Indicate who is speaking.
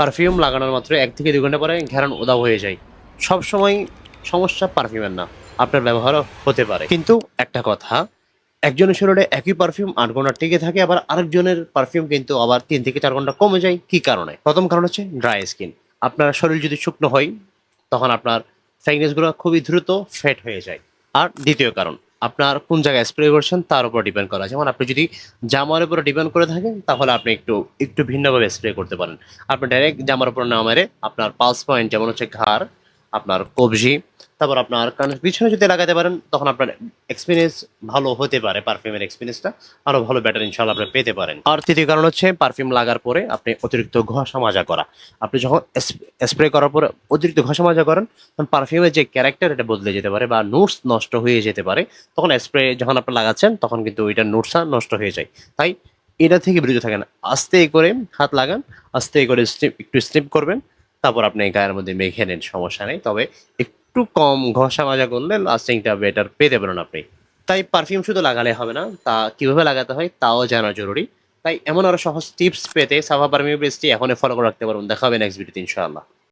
Speaker 1: Perfume লাগানোর মাত্র ১ থেকে ২ ঘন্টা পরে ঘ্রাণ উধাও হয়ে যায়। সবসময় সমস্যা পারফিউমের না, আপনার ব্যবহারও হতে পারে। কিন্তু একটা কথা, একজনের শরীরে একই পারফিউম ৮ ঘন্টা টিকে থাকে, আবার আরেকজনের পারফিউম কিন্তু আবার ৩ থেকে ৪ ঘন্টা কমে যায়। কি কারণে? প্রথম কারণ হচ্ছে ড্রাই স্কিন। আপনার শরীর যদি শুকনো হয়, তখন আপনার ফ্র্যাগনেন্স গুলো খুবই দ্রুত ফেড হয়ে যায়। আর দ্বিতীয় কারণ, আপনার কোন জায়গায় স্প্রে করছেন তার উপর ডিপেন্ড করা। যেমন আপনি যদি জামার উপরে ডিপেন্ড করে থাকেন, তাহলে আপনি একটু ভিন্নভাবে স্প্রে করতে পারেন। আপনি ডাইরেক্ট জামার উপর না মেরে আপনার পালস পয়েন্ট, যেমন হচ্ছে ঘাড়, আপনার কবজি, তারপর আপনার কানের পিছনে যদি লাগাতে পারেন, তখন আপনার এক্সপিরিয়েন্স ভালো হতে পারে। পারফিউমের এক্সপিরিয়েন্সটা আরো ভালো বেটার ইনশাআল্লাহ আপনি পেতে পারেন। আর তৃতীয় কারণ হচ্ছে পারফিউম লাগার পরে আপনি অতিরিক্ত ঘষা মাজা করা। আপনি যখন স্প্রে করার পরে অতিরিক্ত ঘষা মাজা করেন, তখন পারফিউমের যে ক্যারেক্টার এটা বদলে যেতে পারে বা নোটস নষ্ট হয়ে যেতে পারে। তখন স্প্রে যখন আপনি লাগাচ্ছেন, তখন কিন্তু ওইটা নোটসটা নষ্ট হয়ে যায়। তাই এটা থেকে বিরত থাকেন। আস্তে করে হাত লাগান, আস্তে করে একটু স্নিপ করবেন, তারপর আপনি গায়ের মধ্যে মেখে নেন, সমস্যা নেই। তবে একটু কম ঘষা মাজা করলে লাস্টিংটা বেটার পেতে পারেন আপনি। তাই পারফিউম শুধু লাগালে হবে না, তা কিভাবে লাগাতে হয় তাও জানা জরুরি। তাই এমন আরো সহজ টিপস পেতে সাফা পারফিউম পেজটি এখনই ফলো করে রাখতে পারবেন। দেখা হবে নেক্সট ভিডিওতে ইনশাআল্লাহ।